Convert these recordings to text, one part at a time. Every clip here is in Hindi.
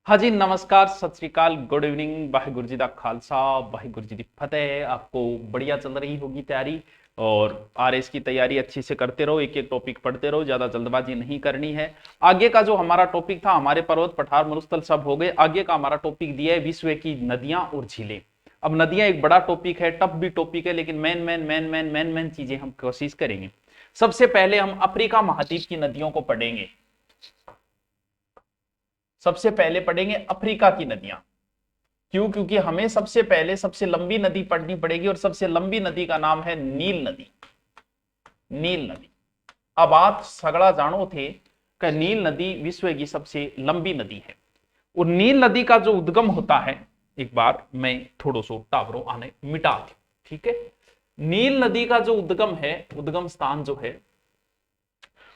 हाँ जी, नमस्कार, सत श्री अकाल, गुड इवनिंग, वाहिगुरु जी दा खालसा, वाहिगुरु जी दी फतेह। आपको बढ़िया चल रही होगी तैयारी और आरएस की तैयारी अच्छी से करते रहो, एक एक टॉपिक पढ़ते रहो, ज्यादा जल्दबाजी नहीं करनी है। आगे का जो हमारा टॉपिक था, हमारे पर्वत पठार मरुस्थल सब हो गए। आगे का हमारा टॉपिक दिया है विश्व की नदियां और झीलें। अब नदियां एक बड़ा टॉपिक है, टफ भी टॉपिक है, लेकिन मेन चीजें हम कोशिश करेंगे। सबसे पहले हम अफ्रीका महाद्वीप की नदियों को पढ़ेंगे। सबसे पहले पढ़ेंगे अफ्रीका की नदियां। क्यों? क्योंकि हमें सबसे पहले सबसे लंबी नदी पढ़नी पड़ेगी और सबसे लंबी नदी का नाम है नील नदी। नील नदी। अब आप सगड़ा जानो थे कि नील नदी विश्व की सबसे लंबी नदी है और नील नदी का जो उद्गम होता है, एक बार मैं थोड़ो सो टावरों आने मिटा दूं, ठीक है। नील नदी का जो उद्गम है, उद्गम स्थान जो है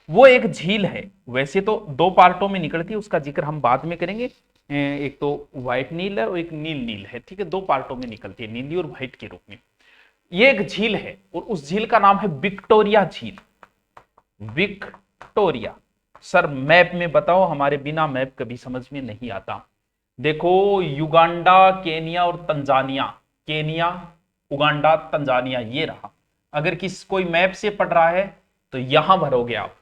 वो एक झील है। वैसे तो दो पार्टों में निकलती है, उसका जिक्र हम बाद में करेंगे। एक तो व्हाइट नील है और एक नील नील है, ठीक है। दो पार्टों में निकलती है, नीली और व्हाइट के रूप में। ये एक झील है और उस झील का नाम है विक्टोरिया झील। विक्टोरिया। सर मैप में बताओ, हमारे बिना मैप कभी समझ में नहीं आता। देखो, युगांडा, केनिया और तंजानिया। केनिया, उगांडा, तंजानिया, ये रहा। अगर किस कोई मैप से पढ़ रहा है तो यहां भरोगे आप,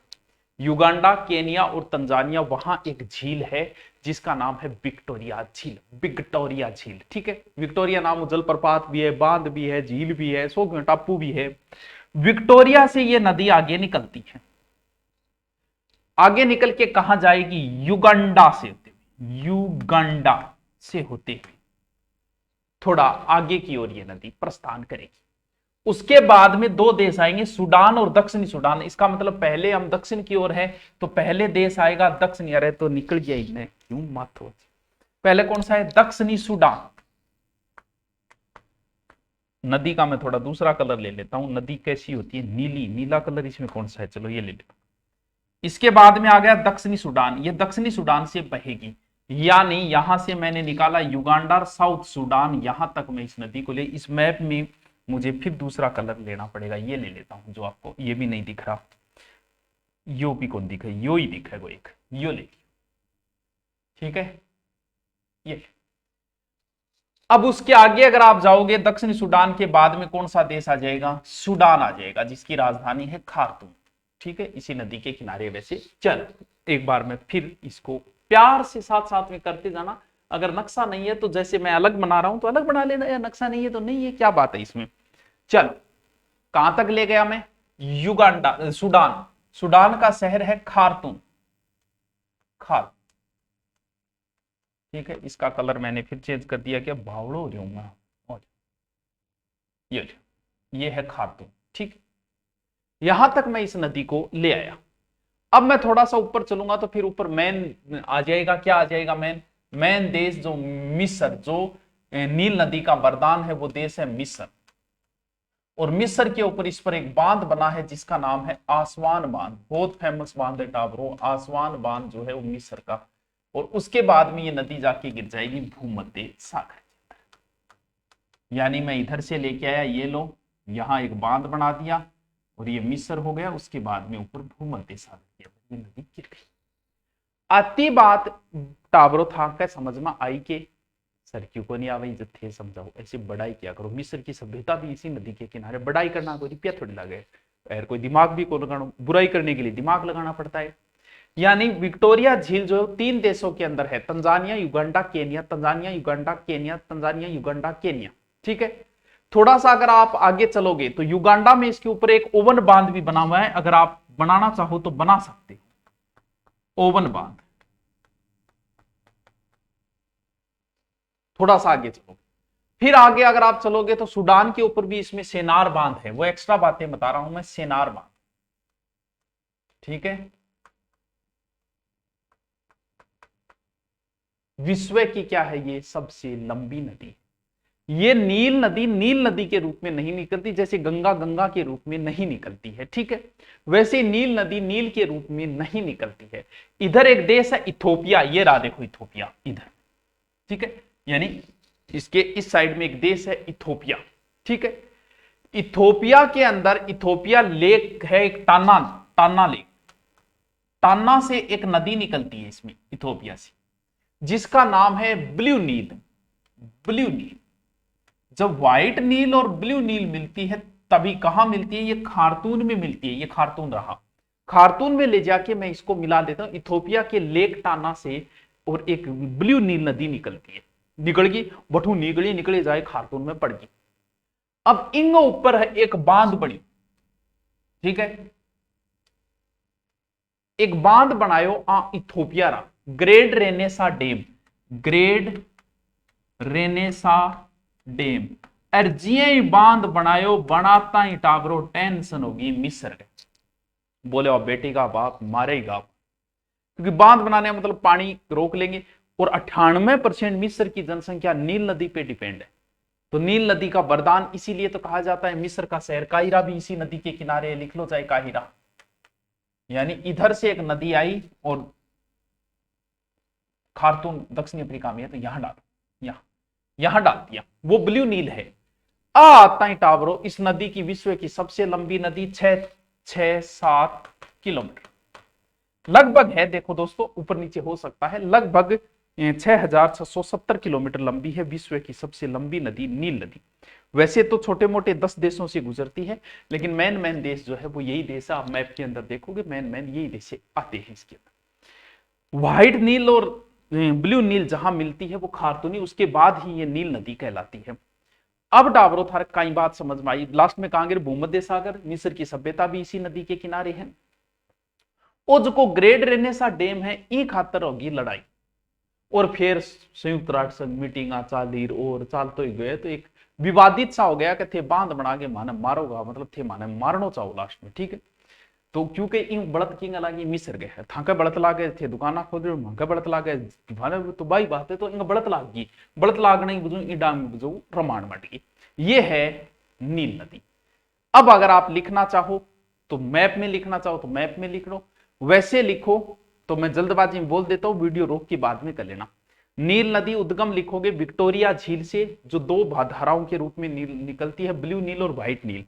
युगांडा, केनिया और तंजानिया। वहां एक झील है जिसका नाम है विक्टोरिया झील। विक्टोरिया झील, ठीक है। विक्टोरिया नाम जलप्रपात भी है, बांध भी है, झील भी है, सो टापू भी है। विक्टोरिया से ये नदी आगे निकलती है। आगे निकल के कहां जाएगी? युगांडा से होते हुए, युगांडा से होते हुए थोड़ा आगे की ओर ये नदी प्रस्थान करेगी। उसके बाद में दो देश आएंगे, सूडान और दक्षिणी सूडान। इसका मतलब पहले हम दक्षिण की ओर हैं तो पहले देश आएगा दक्षिणी। अरे तो निकल गया इन्हें, क्यों मत हो। पहले कौन सा है? दक्षिणी सूडान। नदी का मैं थोड़ा दूसरा कलर ले लेता हूं। नदी कैसी होती है? नीली। नीला कलर इसमें कौन सा है? चलो ये ले लेता हूं। इसके बाद में आ गया दक्षिणी सूडान। ये दक्षिणी सूडान से बहेगी, यानी यहां से मैंने निकाला युगांडा और साउथ सूडान, यहां तक मैं इस नदी को ले। इस मैप में मुझे फिर दूसरा कलर लेना पड़ेगा। ये ले लेता हूं, जो आपको ये भी नहीं दिख रहा। यो भी कौन दिखा? यो ही दिखा है, वो एक यो ले, ठीक है। ये अब उसके आगे अगर आप जाओगे, दक्षिणी सूडान के बाद में कौन सा देश आ जाएगा? सूडान आ जाएगा, जिसकी राजधानी है खार्तूम, ठीक है। इसी नदी के किनारे। वैसे चल एक बार मैं फिर इसको प्यार से साथ साथ में करते जाना। अगर नक्शा नहीं है तो जैसे मैं अलग बना रहा हूं तो अलग बना लेना, या नक्शा नहीं है तो नहीं है, क्या बात है इसमें। चलो, कहां तक ले गया मैं? Uganda, Sudan. सूडान का शहर है खार्तूम। खार, ठीक है। इसका कलर मैंने फिर चेंज कर दिया, क्या बावड़ो हो रही हूं मैं। और ये है खार्तूम, ठीक। यहां तक मैं इस नदी को ले आया। अब मैं थोड़ा सा ऊपर चलूंगा तो फिर ऊपर मेन आ जाएगा। क्या आ जाएगा? मेन मेन देश जो मिस्र, जो नील नदी का वरदान है, वो देश है मिस्र। और मिस्र के ऊपर इस पर एक बांध बना है जिसका नाम है आसवान बांध। बहुत फेमस बांध है टाबरो, आसवान बांध जो है वो मिस्र का। और उसके बाद में ये नदी जाके गिर जाएगी भूमध्य सागर। यानी मैं इधर से लेके आया, ये लो, यहां एक बांध बना दिया और ये मिस्र हो गया। उसके बाद में ऊपर भूमध्य सागर की नदी गिर गई। आती बात टाबरो था क्या समझ में आई के? सर क्यों को नहीं आवे जत्थे समझाओ, ऐसी बड़ाई क्या करो। मिस्र की सभ्यता भी इसी नदी के किनारे। बड़ाई करना कोई रुपया थोड़ी लगे, और कोई दिमाग भी को लगाना। बुराई करने के लिए दिमाग लगाना पड़ता है। यानी विक्टोरिया झील जो तीन देशों के अंदर है, Tanzania, Uganda, Kenya. Tanzania, Uganda, Kenya, Tanzania, Uganda, Kenya, ठीक है। थोड़ा सा अगर आप आगे चलोगे तो युगांडा में इसके ऊपर एक ओवन बांध भी बना हुआ है। अगर आप बनाना चाहो तो बना सकते हो ओवन बांध। थोड़ा सा आगे चलो, फिर आगे अगर आप चलोगे तो सूडान के ऊपर भी इसमें सेनार बांध है। वो एक्स्ट्रा बातें बता रहा हूं मैं, सेनार बांध, ठीक है। विश्व की क्या है? ये सबसे लंबी नदी। ये नील नदी नील नदी के रूप में नहीं निकलती, जैसे गंगा गंगा के रूप में नहीं निकलती है, ठीक है। वैसे नील नदी नील के रूप में नहीं निकलती है। इधर एक देश है इथोपिया, ये रहा देखो इथोपिया इधर, ठीक है। यानी इसके इस साइड में एक देश है इथोपिया, ठीक है। इथोपिया के अंदर इथोपिया लेक है, एक टाना, टाना लेक। टाना से एक नदी निकलती है इसमें इथोपिया से। जिसका नाम है ब्लू नील। ब्लू नील, जब व्हाइट नील और ब्लू नील मिलती है तभी कहां मिलती है? ये खार्तून में मिलती है। ये खार्तून रहा, खार्तून में ले जाके मैं इसको मिला देता हूं इथोपिया के लेक टाना से, और एक ब्लू नील नदी निकलती है, निकलगी बठू निकली निकले जाए खार्तून में पड़ गई। अब इंग ऊपर है एक बांध बनी, ठीक है, एक बांध बनायो आ इथोपिया रा, great renaissance dam, great renaissance dam. और जिये बांध बनायो बनाता ही टाबरो टेंशन होगी मिस्र के। बोले और बेटी का बाप मारेगा, क्योंकि बांध बनाने मतलब पानी रोक लेंगे। और 98% मिस्र की जनसंख्या नील नदी पे डिपेंड है। तो नील नदी का वरदान इसीलिए तो कहा जाता है। मिस्र का शहर काहिरा भी इसी नदी के किनारे है, लिख लो चाहे काहिरा। यानी इधर से एक नदी आई और खार्तूम दक्षिणी अफ्रीका में है, तो यहां डाल, यहां डाल दिया, वो ब्लू नील है। आता ही टावरो, इस नदी की विश्व की सबसे लंबी नदी 6-7 किलोमीटर लगभग है। देखो दोस्तों, ऊपर नीचे हो सकता है, लगभग 6670 किलोमीटर लंबी है विश्व की सबसे लंबी नदी नील नदी। वैसे तो छोटे मोटे 10 देशों से गुजरती है, लेकिन मेन देश जो है वो यही देश है। आप मैप के अंदर देखोगे मेन यही देश आते हैं इसके अंदर। व्हाइट नील और ब्लू नील जहां मिलती है वो खार्तूनी, उसके बाद ही ये नील नदी कहलाती है। अब डाबरो थार कई बात समझ में आई। लास्ट में कहांगे भूमध्य सागर, मिस्र की सभ्यता भी इसी नदी के किनारे है। और जो ग्रेट रेनेसा डैम है, ई खातर होगी लड़ाई। और फिर संयुक्त राष्ट्र संघ मीटिंग चालीर और चाल तो ही गए, तो एक विवादित सा हो गया कि थे बांध बना के माने मारोगा, मतलब थे माने मारनो चाहो लास्ट में, ठीक है। तो क्योंकि इन बढ़त की लागी मिस्र गए, थाके बढ़त लागे थे, दुकाना खोल रहे महंगा बढ़त लागे माने, तो भाई बात है, तो इनका बढ़त लाग गई, बढ़त लागने की बुझू डांग बुझू रमाण मट गई। ये है नील नदी। अब अगर आप लिखना चाहो तो मैप में लिखना चाहो तो मैप में लिख लो, वैसे लिखो तो मैं जल्दबाजी में बोल देता हूं, वीडियो रोक के बाद में कर लेना। नील नदी उद्गम लिखोगे विक्टोरिया झील से, जो दो धाराओं के रूप में नील निकलती है, ब्लू नील और व्हाइट नील,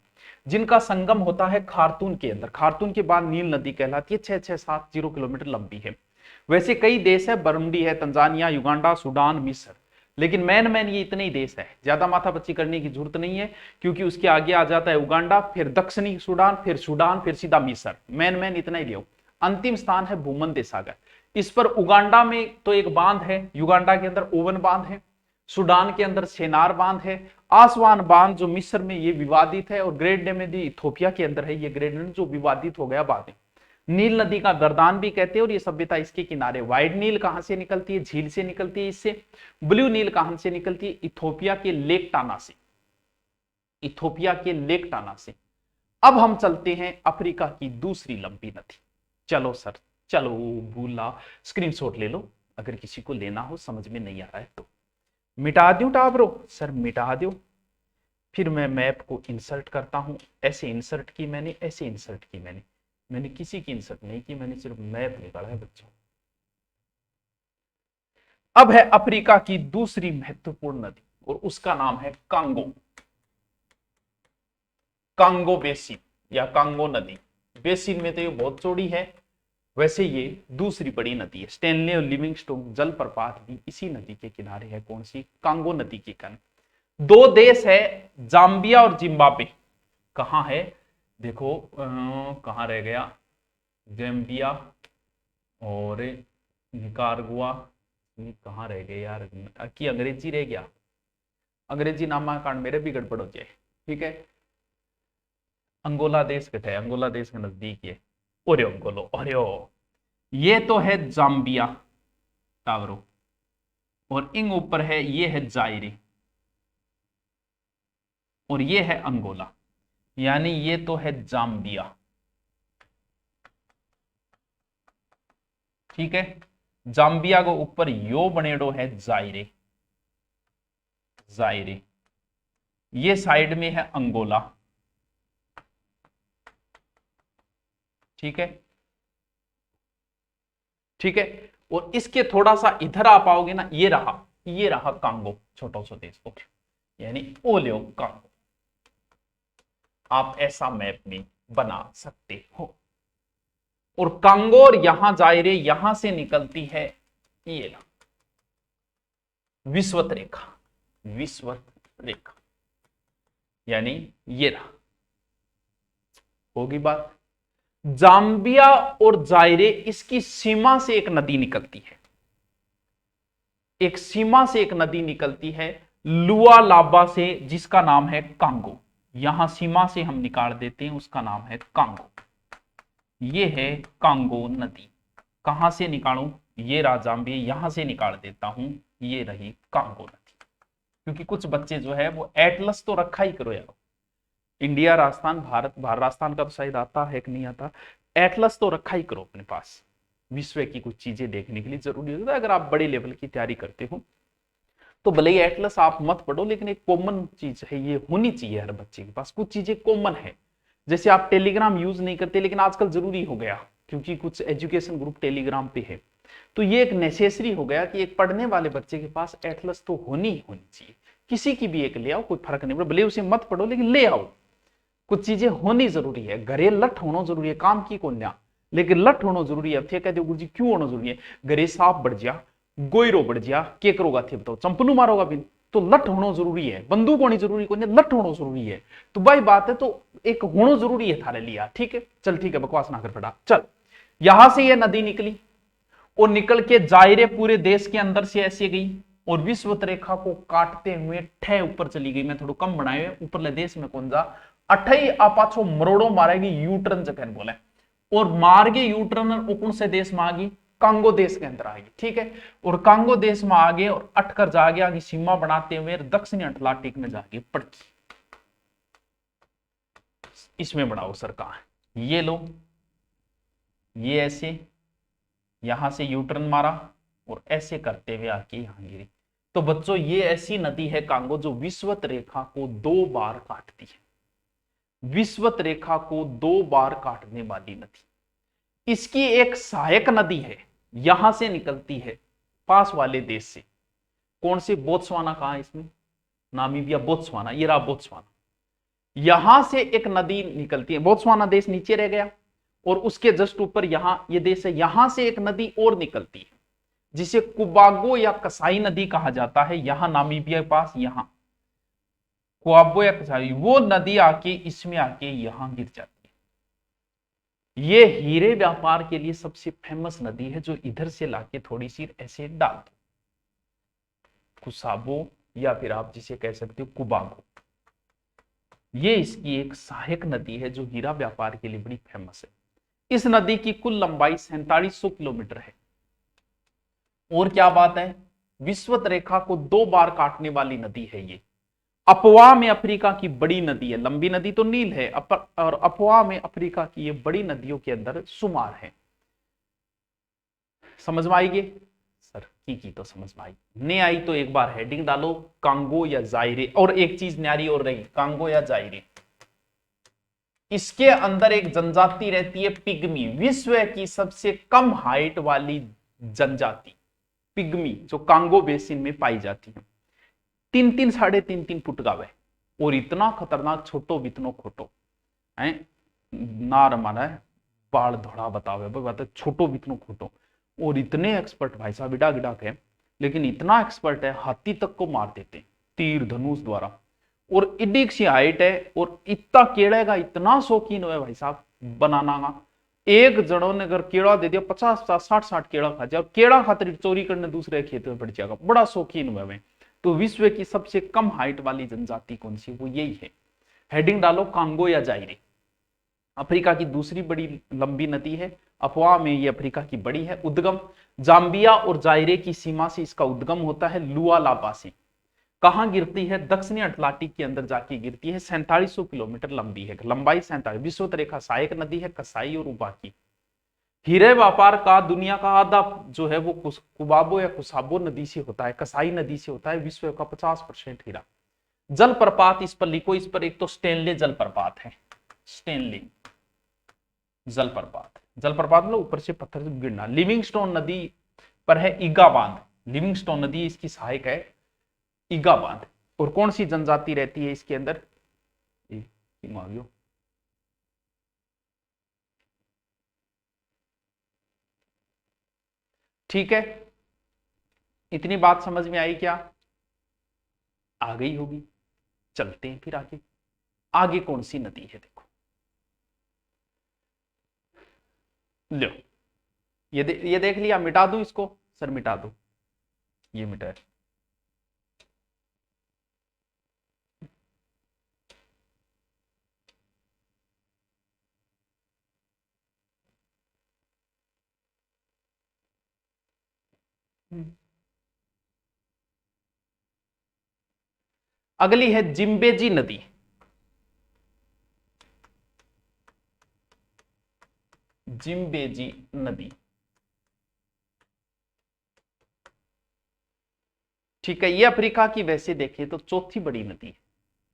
जिनका संगम होता है खार्तून के अंदर। खार्तून के बाद नील नदी कहलाती है, 6670 किलोमीटर लंबी है। वैसे कई देश है, बरुंडी है, तंजानिया, युगांडा, सूडान, मिस्र, लेकिन मैन ये इतने ही देश है। ज्यादा माथापच्ची करने की जरूरत नहीं है, क्योंकि उसके आगे आ जाता है उगांडा, फिर दक्षिणी सूडान, फिर सीधा मिस्र। मैन इतना ही लियो। अंतिम स्थान है भूमध्य सागर। इस पर उगांडा में तो एक बांध है, युगांडा के अंदर ओवन बांध है, सूडान के अंदर सेनार बांध है, आसवान बांध जो मिस्र में ये विवादित है, और ग्रेट डैम इथोपिया के अंदर है ये ग्रेट डैम जो विवादित हो गया बाद में। नील नदी का गर्दान भी कहते हैं, और ये सभ्यता इसके किनारे। व्हाइट नील कहां से निकलती है? झील से निकलती है इससे। ब्लू नील कहां से निकलती है? इथोपिया के लेक टाना से, इथोपिया के लेक टाना से। अब हम चलते हैं अफ्रीका की दूसरी लंबी नदी। चलो सर, चलो भूला, स्क्रीनशॉट ले लो अगर किसी को लेना हो, समझ में नहीं आ रहा है तो। मिटा दूं टाबरो? सर मिटा दो। फिर मैं मैप को इंसर्ट करता हूं, ऐसे इंसर्ट की मैंने, ऐसे इंसर्ट की मैंने किसी की इंसर्ट नहीं की, मैंने सिर्फ मैप निकाला है बच्चों। अब है अफ्रीका की दूसरी महत्वपूर्ण नदी, और उसका नाम है कांगो। कांगो बेसिन या कांगो नदी। बेसिन में तो ये बहुत चौड़ी है, वैसे ये दूसरी बड़ी नदी है। स्टेनले और लिविंगस्टोन जलप्रपात भी इसी नदी के किनारे है। कौन सी? कांगो नदी के किनारे। दो देश है, जाम्बिया और जिम्बाब्वे। कहां है? देखो कहां रह गया? जाम्बिया और निकारागुआ, कहां रह गए यार? की अंग्रेजी रह गया, अंग्रेजी नामाकरण मेरे भी गड़बड़ हो जाए, ठीक है। अंगोला देश कटे, अंगोला देश के नजदीक है। ओरे अंगोलो, अरे ये तो है जाम्बिया टावरो, और इंग ऊपर है, ये है जायरे, और ये है अंगोला, यानी ये तो है जाम्बिया, ठीक है। जाम्बिया को ऊपर यो बनेडो है जायरे, जायरे। ये साइड में है अंगोला, ठीक है, ठीक है। और इसके थोड़ा सा इधर आ पाओगे ना, ये रहा कांगो, छोटा सा देश, ओके, यानी ओलियो कांगो। आप ऐसा मैप में बना सकते हो। और कांगो और यहां जायरे, यहां से निकलती है ये ना विषुवत रेखा, विषुवत रेखा यानी ये रहा, होगी बात। जाम्बिया और जायरे, इसकी सीमा से एक नदी निकलती है, एक सीमा से एक नदी निकलती है लुआलाबा से, जिसका नाम है कांगो। यहां सीमा से हम निकाल देते हैं, उसका नाम है कांगो। ये है कांगो नदी। कहां से निकालूं? ये जाम्बिया, यहां से निकाल देता हूं, ये रही कांगो नदी। क्योंकि कुछ बच्चे जो है वो एटलस तो रखा ही करो यार, इंडिया राजस्थान भारत, राजस्थान का तो शायद आता है कि नहीं आता, एटलस तो रखा ही करो अपने पास, विश्व की कुछ चीजें देखने के लिए जरूरी होता है। अगर आप बड़े लेवल की तैयारी करते हो तो भले ही एटलस आप मत पढ़ो, लेकिन एक कॉमन चीज है, ये होनी चाहिए हर बच्चे के पास। कुछ चीजें कॉमन है, जैसे आप टेलीग्राम यूज नहीं करते, लेकिन आजकल जरूरी हो गया क्योंकि कुछ एजुकेशन ग्रुप टेलीग्राम पे है, तो ये एक नेसेसरी हो गया कि एक पढ़ने वाले बच्चे के पास एटलस तो होनी चाहिए। किसी की भी एक ले आओ, कोई फर्क नहीं पड़ता, भले उसे मत पढ़ो लेकिन ले आओ। कुछ चीजें होनी जरूरी है, घरे लठ होना जरूरी है, काम की कोन्या, लेकिन लठ होना जरूरी है। थे कहते गुरु जी क्यों होना जरूरी है? घरे सांप बढ़ जा, गोयरो बढ़ जा, के करोगा थे बताओ? चंपनू मारोगा बिन, तो लठ होना जरूरी है। बंदूक होनी जरूरी को, लठ होना जरूरी है। तो भाई बात है, तो एक होना जरूरी है थारे लिया, ठीक है? चल ठीक है, बकवास ना कर पड़ा। चल, यहां से ये नदी निकली और निकल के जायरे पूरे देश के अंदर से ऐसे गई और विषुवत रेखा को काटते हुए ठे ऊपर चली गई। मैं थोड़ा कम बनाए हुए, ऊपर देश में कौन जा अठई आपाछो मरोड़ो मारेगी, यूटर्न जगह बोले, और मार के यूटर्न कौन से देश में आ गई? कांगो देश के अंदर आ गई, ठीक है? और कांगो देश में आगे और अटकर जागे आगे सीमा बनाते हुए दक्षिणी अटलांटिक में जाके पड़ती। इसमें बढ़ाओ सरकार, ये लो, ये ऐसे यहां से यूटर्न मारा और ऐसे करते हुए आके यहां गिरी। तो बच्चों, ये ऐसी नदी है कांगो जो विषुवत रेखा को 2 बार काटती है, विषुवत रेखा को 2 बार काटने वाली नदी। इसकी एक सहायक नदी है, यहां से निकलती है पास वाले देश से। कौन से? बोत्सवाना। कहा इसमें? नामीबिया, बोत्सवाना, ये रहा बोत्सवाना। यहां से एक नदी निकलती है, बोत्सवाना देश नीचे रह गया और उसके जस्ट ऊपर यहां ये देश है। यहां से एक नदी और निकलती है जिसे कुबागो या कसाई नदी कहा जाता है। यहां नामीबिया के पास, यहां कुआबो या कसाई, वो नदी आके इसमें आके यहां गिर जाती है। ये हीरे व्यापार के लिए सबसे फेमस नदी है, जो इधर से लाके थोड़ी सी ऐसे डाल दो, कुसाबो या फिर आप जिसे कह सकते हो कुबागो। ये इसकी एक सहायक नदी है जो हीरा व्यापार के लिए बड़ी फेमस है। इस नदी की कुल लंबाई 4700 किलोमीटर है। और क्या बात है, विषुवत रेखा को 2 बार काटने वाली नदी है ये। अफवाह में अफ्रीका की बड़ी नदी है, लंबी नदी तो नील है, और अफवाह में अफ्रीका की ये बड़ी नदियों के अंदर शुमार है। समझ में आएगी सर? की तो समझ में आई, नहीं आई तो एक बार हेडिंग डालो, कांगो या जायरे। और एक चीज न्यारी और रही, कांगो या जायरे, इसके अंदर एक जनजाति रहती है पिग्मी, विश्व की सबसे कम हाइट वाली जनजाति पिग्मी, जो कांगो बेसिन में पाई जाती है। 3-3 3.5 फुट का वह, और इतना खतरनाक छोटो बितनो खोटो है नार माना है, बाल धोड़ा बतावे बात है, छोटो बितनो खोटो, और इतने एक्सपर्ट भाई साहब, इडा गिडा के, लेकिन इतना एक्सपर्ट है हाथी तक को मार देते तीर धनुष द्वारा। और इडी सी हाइट है और इतना केड़े का इतना शौकीन है भाई साहब बनाना का। एक जड़ों ने अगर केड़ा दे दिया 50-60 केड़ा खा जाए, और केड़ा खातिर चोरी करने दूसरे खेत में पड़ जाएगा, बड़ा शौकीन हुआ मैं। तो विश्व की सबसे कम हाइट वाली जनजाति कौन सी? वो यही है। हेडिंग डालो, कांगो या जायरे। अफ्रीका की दूसरी बड़ी लंबी नदी है, अफवाह में ये अफ्रीका की बड़ी है। उद्गम जाम्बिया और जायरे की सीमा से इसका उद्गम होता है लुआलाबा से। कहां गिरती है? दक्षिणी अटलांटिक के अंदर जाके गिरती है। 4700 किलोमीटर लंबी है, लंबाई 47। विषुवत रेखा सहायक नदी है कसाई और उबाकी। हीरे व्यापार का दुनिया का आधा जो है वो कुबाबो या कुसाबो नदी से होता है, कसाई नदी से होता है। विश्व का 50% हीरा। जलप्रपात इस पर लिखो, इस पर एक तो स्टेनले जलप्रपात है, स्टेनले जलप्रपात। जलप्रपात मतलब ऊपर से पत्थर से गिरना। लिविंगस्टोन नदी पर है ईगा बांध, लिविंगस्टोन नदी इसकी सहायक है, ईगा बांध। और कौन सी जनजाति रहती है इसके अंदर? ठीक है, इतनी बात समझ में आई क्या? आ गई होगी। चलते हैं फिर आगे। आगे कौन सी नदी है देखो, लो ये देख लिया। मिटा दूं इसको? सर मिटा दो, ये मिटा। अगली है जिम्बेजी नदी। जिम्बेजी नदी, ठीक है। ये अफ्रीका की वैसे देखें तो चौथी बड़ी नदी है।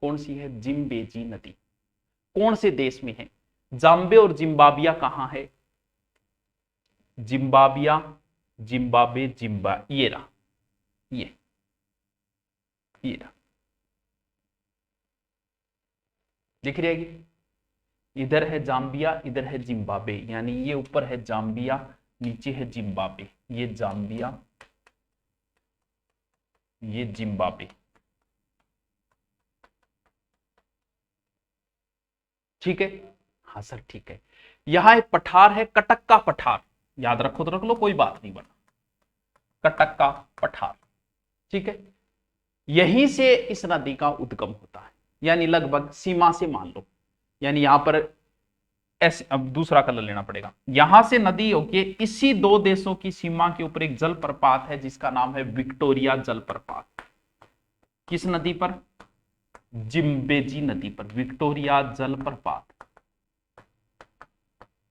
कौन सी है? जिम्बेजी नदी। कौन से देश में है? जाम्बे और जिम्बाबिया कहां है? जिम्बाबिया, जिम्बाब्वे, ये रहा, ये रहा, दिख रही है? इधर है जाम्बिया, इधर है जिम्बाब्वे, यानी ये ऊपर है जाम्बिया, नीचे है जिम्बाब्वे। ये जाम्बिया, ये जिम्बाब्वे, ठीक है। हाँ सर ठीक है। यहां एक पठार है, कटक का पठार। याद रखो तो रख लो, कोई बात नहीं बना। कटक का पठार, ठीक है। यहीं से इस नदी का उद्गम होता है, यानी लगभग सीमा से मान लो, यानी यहां पर ऐसे। अब दूसरा कलर लेना पड़ेगा। यहां से नदी होके इसी दो देशों की सीमा के ऊपर एक जलप्रपात है जिसका नाम है विक्टोरिया जलप्रपात। किस नदी पर? जिम्बेजी नदी पर विक्टोरिया जलप्रपात,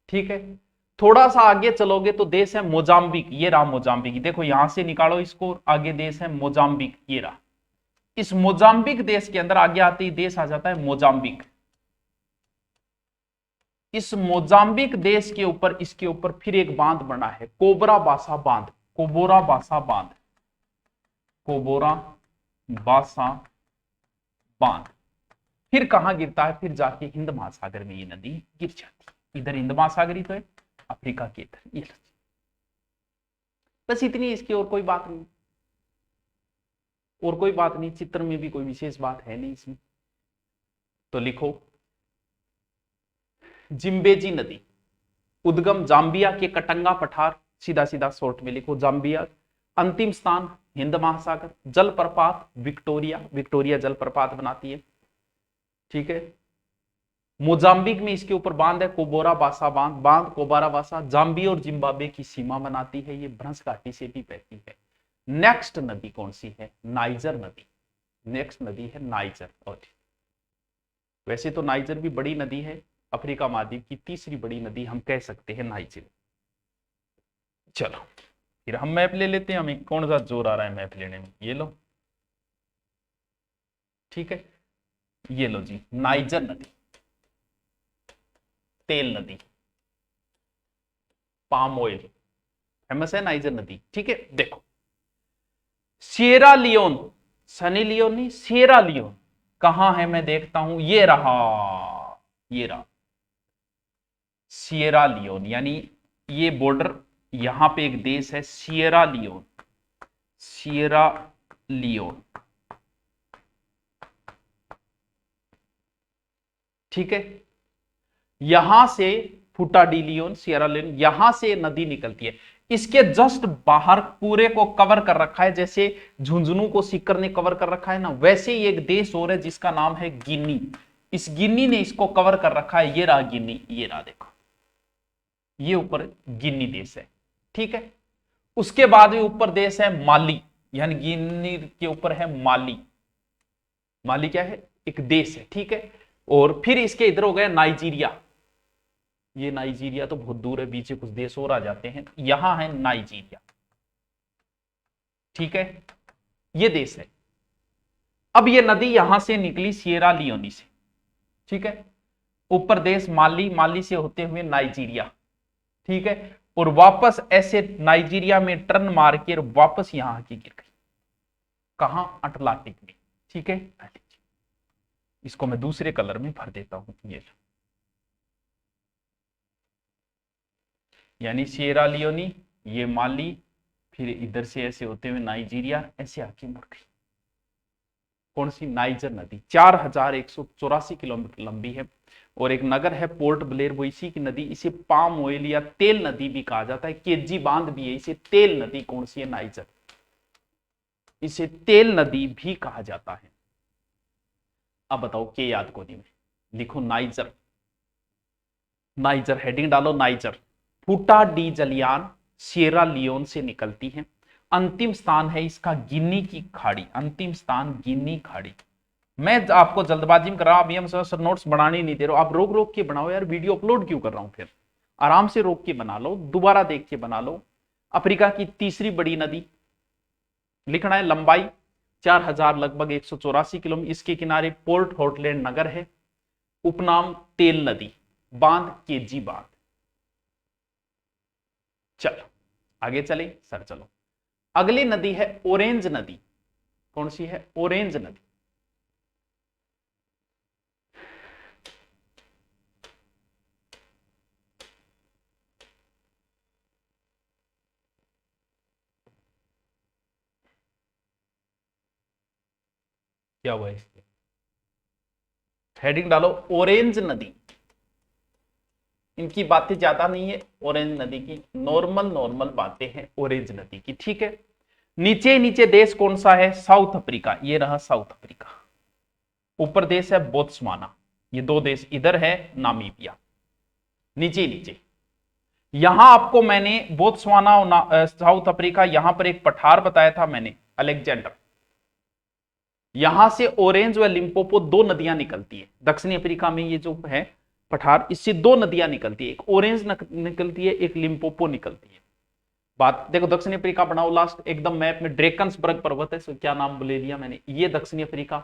ठीक है। थोड़ा सा आगे चलोगे तो देश है मोजाम्बिक। ये रहा मोजाम्बिक, देखो यहां से निकालो इसको, आगे देश है मोजाम्बिक, ये रहा। इस मोजाम्बिक देश के अंदर आगे आते ही देश आ जाता है मोजाम्बिक। इस मोजाम्बिक देश के ऊपर, इसके ऊपर फिर एक बांध बना है, कोबरा बासा बांध। कोबोरा बासा बांध, कोबोरा बासा बांध। फिर कहां गिरता है? फिर जाके हिंद महासागर में ये नदी गिर जाती है। इधर हिंद महासागर ही तो है, अफ्रीका के इधर। ये बस इतनी, इसकी और कोई बात नहीं, और कोई बात नहीं। चित्र में भी कोई विशेष बात है नहीं इसमें। तो लिखो जिम्बेजी नदी, उद्गम जाम्बिया के कटंगा पठार। सीधा सीधा शॉर्ट में लिखो जाम्बिया। अंतिम स्थान हिंद महासागर। जलप्रपात विक्टोरिया, विक्टोरिया जलप्रपात बनाती है, ठीक है। मोजाम्बिक में इसके ऊपर बांध है कोबोरा बासा बांध, बांध कोबारा बासा जाम्बिया और जिम्बाब्वे की सीमा बनाती है। ये भ्रंश घाटी से भी बहती है। नेक्स्ट नदी कौन सी है? नाइजर नदी। नेक्स्ट नदी है नाइजर। और वैसे तो नाइजर भी बड़ी नदी है, अफ्रीका महाद्वीप की तीसरी बड़ी नदी हम कह सकते हैं नाइजर। चलो फिर हम मैप ले लेते हैं। हमें कौन सा जोर आ रहा है मैप लेने में? ये लो, ठीक है। ये लो जी, नाइजर नदी, तेल नदी, पाम ऑयल, फेमस है नाइजर नदी, ठीक है। देखो सिएरा लियोन, सनी लियोन नहीं, सिएरा लियोन कहां है? मैं देखता हूं, ये रहा, ये रहा सिएरा लियोन, यानी ये बॉर्डर। यहां पे एक देश है सिएरा लियोन, सिएरा लियोन, ठीक है। यहां से फुटा डी लियोन, सिएरा लियोन, यहां से नदी निकलती है। इसके जस्ट बाहर पूरे को कवर कर रखा है, जैसे झुंझुनू को सीकर ने कवर कर रखा है ना, वैसे ही एक देश और है जिसका नाम है गिनी। इस गिनी ने इसको कवर कर रखा है। ये रहा गिनी, ये रहा देखो, ये ऊपर गिनी देश है, ठीक है। उसके बाद में ऊपर देश है माली, यानी गिनी के ऊपर है माली। माली क्या है? एक देश है, ठीक है। और फिर इसके इधर हो गया नाइजीरिया। ये नाइजीरिया तो बहुत दूर है, बीच कुछ देश और आ जाते हैं। यहां है नाइजीरिया, ठीक है। ये देश है। अब ये नदी यहां से निकली सिएरा लियोनी से, ठीक है। ऊपर देश माली, माली से होते हुए नाइजीरिया, ठीक है। और वापस ऐसे नाइजीरिया में टर्न मार के वापस यहां आके गिर गई। कहां? अटलांटिक में, ठीक है। इसको मैं दूसरे कलर में भर देता हूं, ये यानी सिएरा लियोनी, ये माली, फिर इधर से ऐसे होते हुए नाइजीरिया ऐसे आके मुड़ गई। कौन सी? नाइजर नदी 4184 किलोमीटर लंबी है और एक नगर है पोर्ट ब्लेयर, वो इसी की नदी। इसे पाम ऑयल या तेल नदी भी कहा जाता है, केजी बांध भी है, इसे तेल नदी कौन सी है? नाइजर, इसे तेल नदी भी कहा जाता है। अब बताओ के याद कोनी में लिखो नाइजर, नाइजर हेडिंग डालो नाइजर। फूटा डी जलियान सिएरा लियोन से निकलती है। अंतिम स्थान है इसका गिनी की खाड़ी, अंतिम स्थान गिनी खाड़ी। मैं आपको जल्दबाजी में कर रहा हूं, अभी हम सर नोट्स बनाने नहीं दे रहा हूं, आप रोक रोक के बनाओ यार, वीडियो अपलोड क्यों कर रहा हूं? फिर आराम से रोक के बना लो, दोबारा देख के बना लो। अफ्रीका की तीसरी बड़ी नदी लिखना है, लंबाई 4000 लगभग 184 किलोमीटर। इसके किनारे पोर्ट हॉटलैंड नगर है। उपनाम तेल नदी, बांध केजी बांध। चलो आगे चले सर, चलो अगली नदी है ऑरेंज नदी। कौन सी है? ऑरेंज नदी। क्या हुआ इसके? हेडिंग डालो ऑरेंज नदी। इनकी बातें ज्यादा नहीं है ऑरेंज नदी की, नॉर्मल नॉर्मल बातें हैं ऑरेंज नदी की, ठीक है। नीचे नीचे देश कौन सा है? साउथ अफ्रीका, ये रहा साउथ अफ्रीका। ऊपर देश है बोत्सवाना, ये दो देश इधर है, नामीबिया नीचे नीचे। यहां आपको मैंने बोत्सवाना और साउथ अफ्रीका, यहां पर एक पठार बताया था मैंने, अलेक्जेंडर। यहां से ऑरेंज व लिम्पोपो दो नदियां निकलती है दक्षिणी अफ्रीका में। ये जो है पठार, इससे दो नदियां निकलती है, एक ऑरेंज निकलती है, एक लिम्पोपो निकलती है। बात देखो, दक्षिणी अफ्रीका बनाओ लास्ट एकदम मैप में, ड्रेकन्सबर्ग पर्वत है, क्या नाम ले लिया मैंने, ये दक्षिणी अफ्रीका,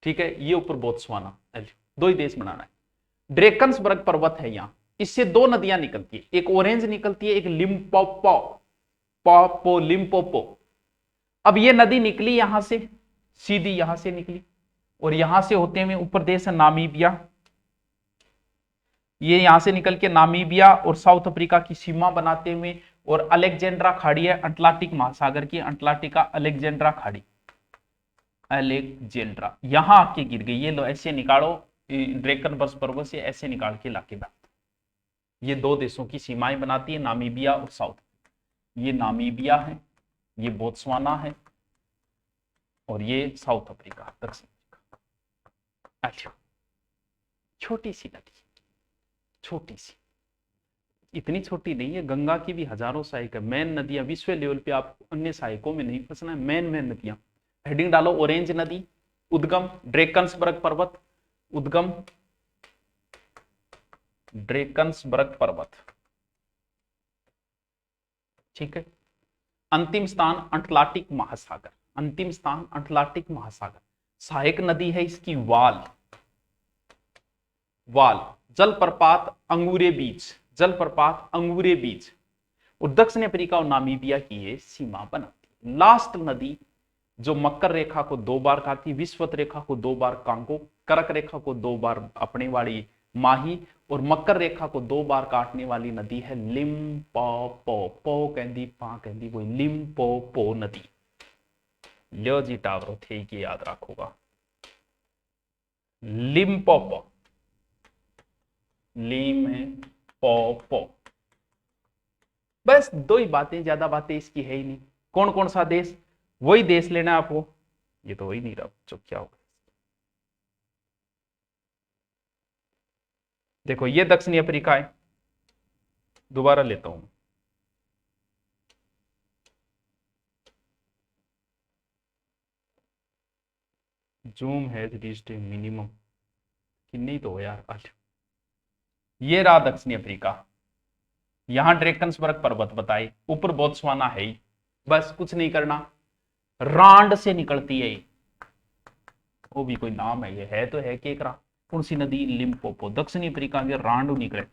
ठीक है। ये ऊपर बोत्सवाना, दो ही देश बनाना है। ड्रेकन्सबर्ग पर्वत है यहां, इससे दो नदियां निकलती है, एक ऑरेंज निकलती है, एक लिम्पोपो, पोपो लिम्पोपो। अब ये नदी निकली यहां से, सीधी यहां से निकली और यहां से होते हुए ऊपर देश है नामीबिया। ये यहां से निकल के नामीबिया और साउथ अफ्रीका की सीमा बनाते हुए, और अलेक्जेंड्रा खाड़ी है अटलांटिक महासागर की, अटलांटिका अलेक्जेंड्रा खाड़ी, अलेक्जेंड्रा यहां आके गिर गई। ये लो ऐसे निकालो, ड्रेकनबर्ग पर्वत से ऐसे निकाल के लाके बात। ये दो देशों की सीमाएं बनाती है, नामीबिया और साउथ। ये नामीबिया है, ये बोत्सवाना है और ये साउथ अफ्रीका, दक्षिण अफ्रीका। अच्छा, छोटी सी नदी, छोटी सी, इतनी छोटी नहीं है, गंगा की भी हजारों सहायक है। मेन नदियां विश्व लेवल पे, आप अन्य सहायकों में नहीं फंसना है, मेन मेन नदियां। हेडिंग डालो ऑरेंज नदी, उद्गम ड्रेकन्सबर्ग पर्वत, उद्गम ड्रेकन्सबर्ग पर्वत, ठीक है। अंतिम स्थान अटलांटिक महासागर, अंतिम स्थान अटलांटिक महासागर। सहायक नदी है इसकी वाल, वाल जलप्रपात अंगूरे बीच, जलप्रपात अंगूरे बीच, और दक्षिण अफ्रीका और नामीबिया की ये सीमा बनाती है। लास्ट नदी जो मकर रेखा को दो बार काटती, विश्वत रेखा को दो बार कांगो, कर्क रेखा को दो बार अपने वाली माही, और मकर रेखा को दो बार काटने वाली नदी है लिम्पोपो। पो कहती पा कहती, वो लिम्पोपो नदी। लो जी टावरो थे कि याद रखोगा, लिम्पोपो, लिम है पोपो। बस दो ही बातें, ज्यादा बातें इसकी है ही नहीं। कौन कौन सा देश? वही देश लेना आपको, ये तो हो ही नहीं रहा, जो क्या होगा। देखो ये दक्षिणी अफ्रीका है, दोबारा लेता हूं, जूम है मिनिमम कि नहीं तो यार। अच्छा, ये रहा दक्षिणी अफ्रीका, यहां ड्रेकन्सबर्ग पर्वत बताए, ऊपर बोत्सवाना है ही, बस कुछ नहीं करना। रांड से निकलती है, वो भी कोई नाम है, ये है तो है केकरा। कौन सी नदी? लिम्पोपो, दक्षिणी अफ्रीका के रांड निकले।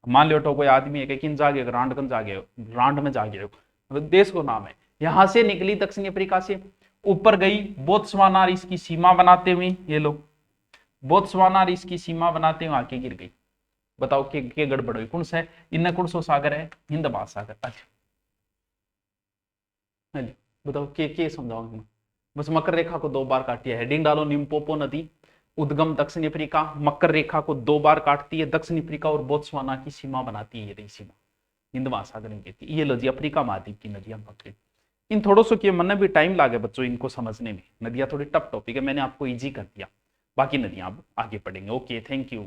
मान लो तो कोई आदमी है कि किन जागे, रांड कन जागे हो, रांड में जागे हो, देश को नाम है। यहां से निकली दक्षिणी अफ्रीका से, ऊपर गई बोत्सवाना, इसकी सीमा बनाते हुए, ये लो बोत्सवाना इसकी सीमा बनाते हुए आके गिर गई। बताओ के गड़बड़ हुई? कौन सा है? इनने कौन सा सागर है? हिंद महासागर। अच्छा, हेलो, बताओ के समझाऊंगा मैं। बस मकर रेखा को 2 बार काटी है, हेडिंग डालो लिम्पोपो नदी उद्गम दक्षिण अफ्रीका, मकर रेखा को 2 बार काटती है, दक्षिण अफ्रीका और बोत्सवाना की सीमा बनाती है, ये रही सीमा हिंद महासागर में कहती है। ये लो जी अफ्रीका महाद्वीप की नदियां पकड़ी। इन थोड़ो सो कि मन भी टाइम लागे बच्चों इनको समझने में, नदियां थोड़ी टफ टॉपिक है, मैंने आपको इजी कर दिया, बाकी नदियां अब आगे पढ़ेंगे। Okay, thank you.